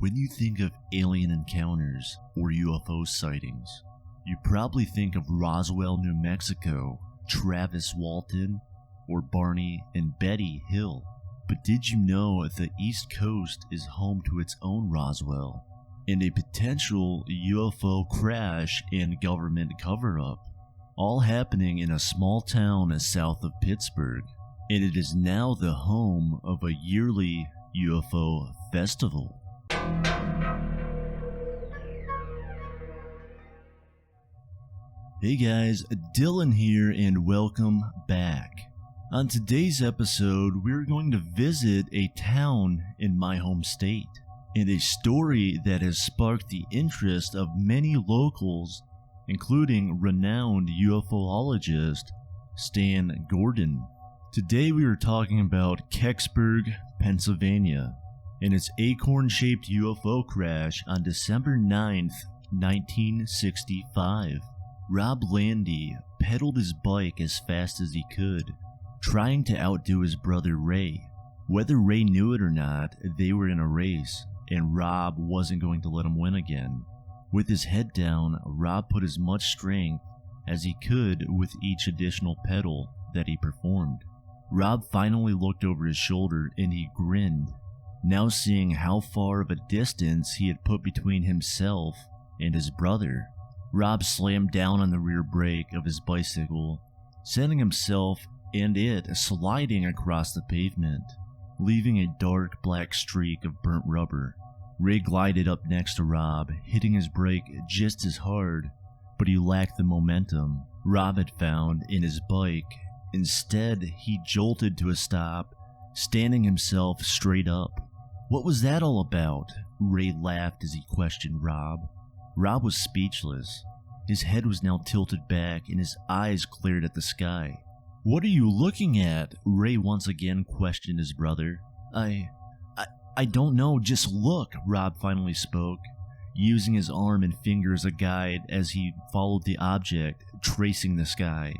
When you think of alien encounters or UFO sightings, you probably think of Roswell, New Mexico, Travis Walton, or Barney and Betty Hill. But did you know the East Coast is home to its own Roswell, and a potential UFO crash and government cover-up, all happening in a small town south of Pittsburgh, and it is now the home of a yearly UFO festival. Hey guys, Dylan here and welcome back. On today's episode, we're going to visit a town in my home state, and a story that has sparked the interest of many locals, including renowned UFOologist Stan Gordon. Today we are talking about Kecksburg, Pennsylvania, and its acorn-shaped UFO crash on December 9th, 1965. Rob Landy pedaled his bike as fast as he could, trying to outdo his brother Ray. Whether Ray knew it or not, they were in a race, and Rob wasn't going to let him win again. With his head down, Rob put as much strength as he could with each additional pedal that he performed. Rob finally looked over his shoulder and he grinned, now seeing how far of a distance he had put between himself and his brother. Rob slammed down on the rear brake of his bicycle, sending himself and it sliding across the pavement, leaving a dark black streak of burnt rubber. Ray glided up next to Rob, hitting his brake just as hard, but he lacked the momentum Rob had found in his bike. Instead, he jolted to a stop, standing himself straight up. "What was that all about?" Ray laughed as he questioned Rob. Rob was speechless. His head was now tilted back and his eyes glared at the sky. "What are you looking at?" Ray once again questioned his brother. I don't know, just look," Rob finally spoke, using his arm and finger as a guide as he followed the object, tracing the sky.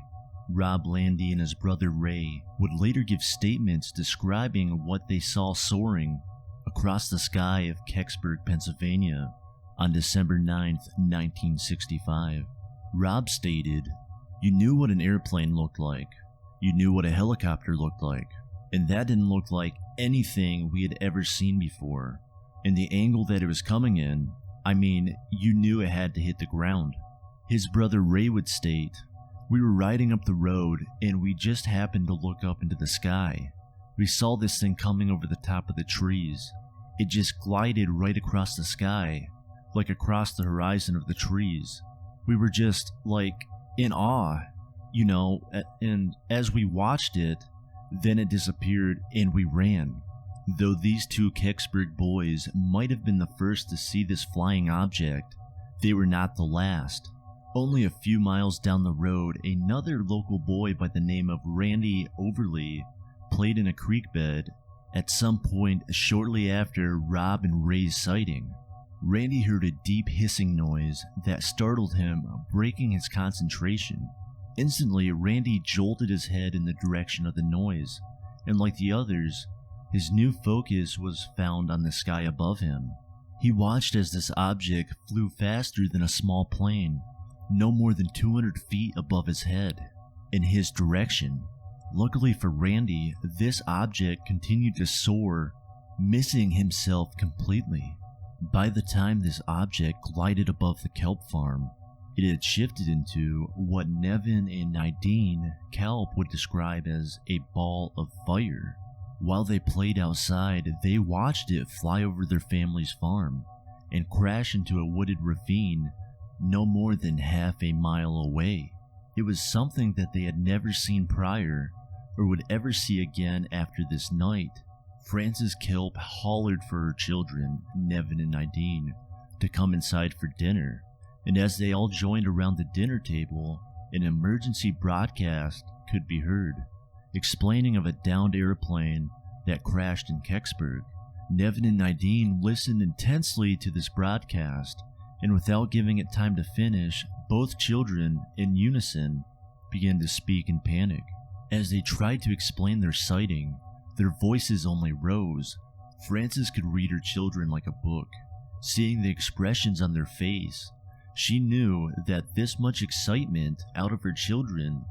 Rob Landy and his brother Ray would later give statements describing what they saw soaring across the sky of Kecksburg, Pennsylvania, on December 9th, 1965. Rob stated, "You knew what an airplane looked like. You knew what a helicopter looked like. And that didn't look like anything we had ever seen before. And the angle that it was coming in, you knew it had to hit the ground." His brother Ray would state, "We were riding up the road and we just happened to look up into the sky. We saw this thing coming over the top of the trees. It just glided right across the sky, like across the horizon of the trees. We were just, in awe, and as we watched it, then it disappeared and we ran." Though these two Kecksburg boys might have been the first to see this flying object, they were not the last. Only a few miles down the road, another local boy by the name of Randy Overly played in a creek bed at some point shortly after Rob and Ray's sighting. Randy heard a deep hissing noise that startled him, breaking his concentration. Instantly, Randy jolted his head in the direction of the noise, and like the others, his new focus was found on the sky above him. He watched as this object flew faster than a small plane, no more than 200 feet above his head, in his direction. Luckily for Randy, this object continued to soar, missing himself completely. By the time this object glided above the kelp farm, it had shifted into what Nevin and Nadine Kelp would describe as a ball of fire. While they played outside, they watched it fly over their family's farm and crash into a wooded ravine no more than half a mile away. It was something that they had never seen prior or would ever see again after this night. Frances Kelp hollered for her children, Nevin and Nadine, to come inside for dinner, and as they all joined around the dinner table, an emergency broadcast could be heard, explaining of a downed airplane that crashed in Kecksburg. Nevin and Nadine listened intensely to this broadcast, and without giving it time to finish, both children, in unison, began to speak in panic. As they tried to explain their sighting, their voices only rose. Frances could read her children like a book, Seeing the expressions on their face, she knew that this much excitement out of her children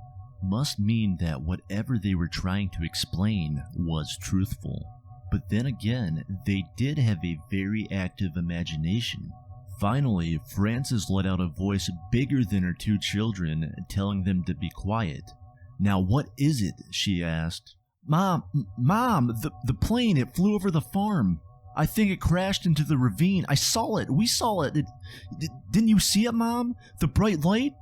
must mean that whatever they were trying to explain was truthful. But then again, they did have a very active imagination. Finally, Frances let out a voice bigger than her two children, telling them to be quiet. "Now what is it?" she asked. Mom, the plane, it flew over the farm. I think it crashed into the ravine. I saw it. We saw it. Didn't you see it, Mom? The bright light?"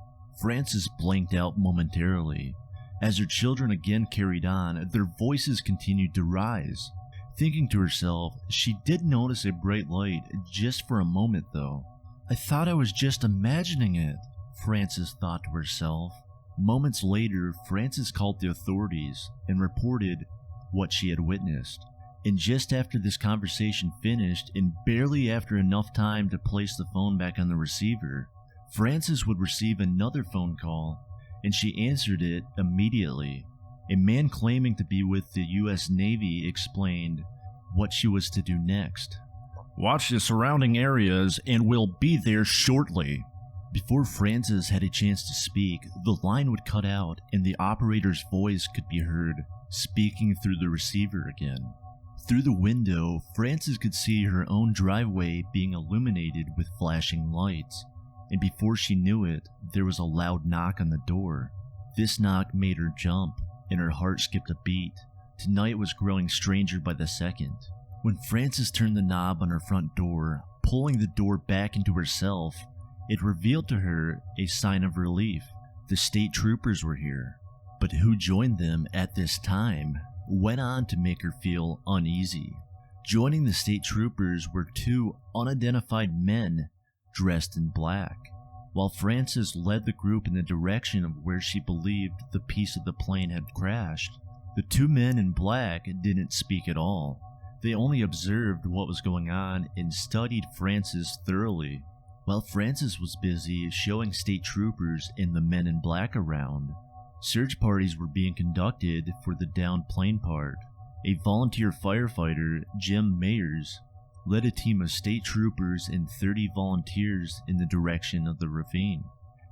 Frances blanked out momentarily. As her children again carried on, their voices continued to rise. Thinking to herself, she did notice a bright light just for a moment though. "I thought I was just imagining it," Frances thought to herself. Moments later, Frances called the authorities and reported what she had witnessed. And just after this conversation finished, and barely after enough time to place the phone back on the receiver, Frances would receive another phone call, and she answered it immediately. A man claiming to be with the U.S. Navy explained what she was to do next. "Watch the surrounding areas and we'll be there shortly." Before Frances had a chance to speak, the line would cut out and the operator's voice could be heard, speaking through the receiver again. Through the window, Frances could see her own driveway being illuminated with flashing lights, and before she knew it, there was a loud knock on the door. This knock made her jump, and her heart skipped a beat. Tonight was growing stranger by the second. When Frances turned the knob on her front door, pulling the door back into herself, it revealed to her a sign of relief. The state troopers were here, but who joined them at this time went on to make her feel uneasy. Joining the state troopers were two unidentified men dressed in black. While Frances led the group in the direction of where she believed the piece of the plane had crashed, the two men in black didn't speak at all. They only observed what was going on and studied Frances thoroughly. While Frances was busy showing state troopers and the men in black around, search parties were being conducted for the downed plane part. A volunteer firefighter, Jim Mayers, led a team of state troopers and 30 volunteers in the direction of the ravine.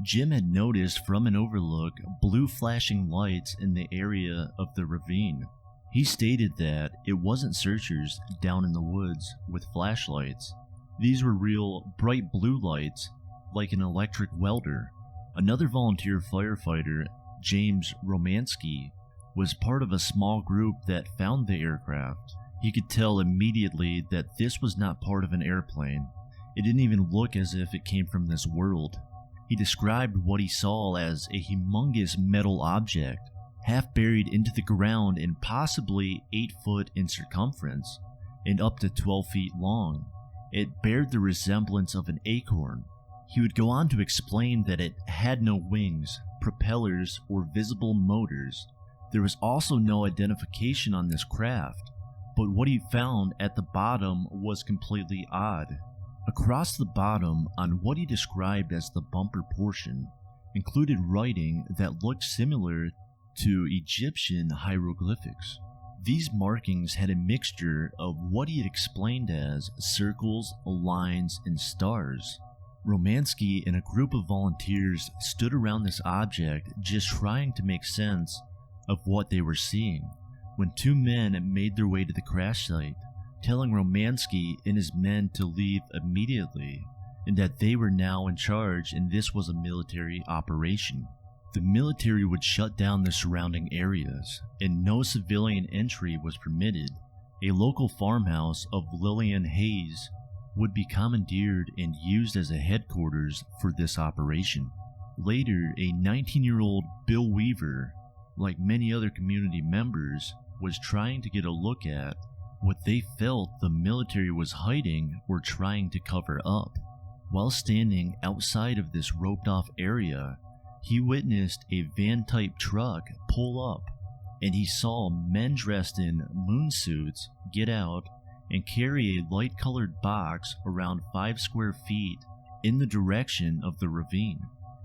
Jim had noticed from an overlook blue flashing lights in the area of the ravine. He stated that it wasn't searchers down in the woods with flashlights. These were real bright blue lights, like an electric welder. Another volunteer firefighter, James Romansky, was part of a small group that found the aircraft. He could tell immediately that this was not part of an airplane. It didn't even look as if it came from this world. He described what he saw as a humongous metal object, half buried into the ground and possibly 8 foot in circumference and up to 12 feet long. It bared the resemblance of an acorn. He would go on to explain that it had no wings, propellers, or visible motors. There was also no identification on this craft, but what he found at the bottom was completely odd. Across the bottom, on what he described as the bumper portion, included writing that looked similar to Egyptian hieroglyphics. These markings had a mixture of what he had explained as circles, lines, and stars. Romansky and a group of volunteers stood around this object just trying to make sense of what they were seeing, when two men made their way to the crash site, telling Romansky and his men to leave immediately, and that they were now in charge and this was a military operation. The military would shut down the surrounding areas, and no civilian entry was permitted. A local farmhouse of Lillian Hayes would be commandeered and used as a headquarters for this operation. Later, a 19-year-old Bill Weaver, like many other community members, was trying to get a look at what they felt the military was hiding or trying to cover up. While standing outside of this roped-off area, he witnessed a van-type truck pull up, and he saw men dressed in moon suits get out and carry a light-colored box around 5 square feet in the direction of the ravine.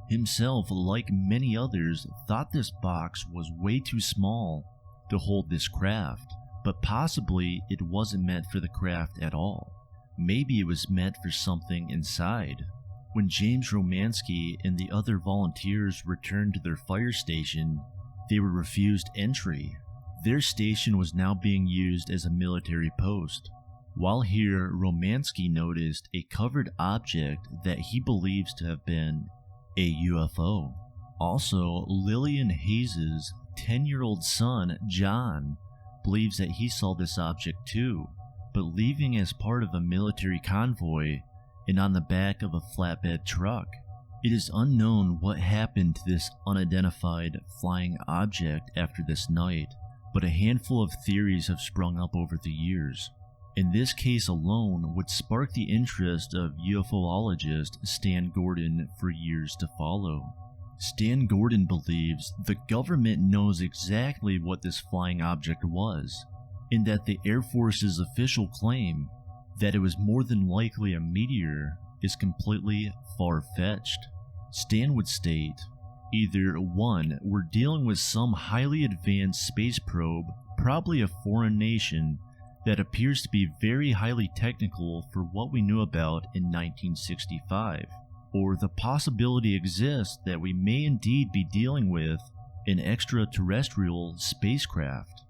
Himself, like many others, thought this box was way too small to hold this craft, but possibly it wasn't meant for the craft at all. Maybe it was meant for something inside. When James Romansky and the other volunteers returned to their fire station, they were refused entry. Their station was now being used as a military post. While here, Romansky noticed a covered object that he believes to have been a UFO. Also, Lillian Hayes' 10-year-old son, John, believes that he saw this object too, but leaving as part of a military convoy and on the back of a flatbed truck. It is unknown what happened to this unidentified flying object after this night, but a handful of theories have sprung up over the years. In this case alone would spark the interest of UFOologist Stan Gordon for years to follow. Stan Gordon believes the government knows exactly what this flying object was, and that the Air Force's official claim that it was more than likely a meteor is completely far-fetched. Stan would state, either 1, we're dealing with some highly advanced space probe, probably a foreign nation, that appears to be very highly technical for what we knew about in 1965, or the possibility exists that we may indeed be dealing with an extraterrestrial spacecraft.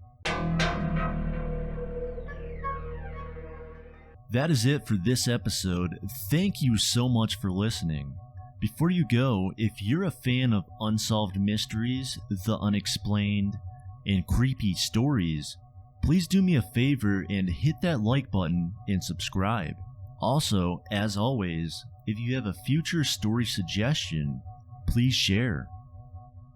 That is it for this episode. Thank you so much for listening. Before you go, if you're a fan of unsolved mysteries, the unexplained, and creepy stories, please do me a favor and hit that like button and subscribe. Also, as always, if you have a future story suggestion, please share.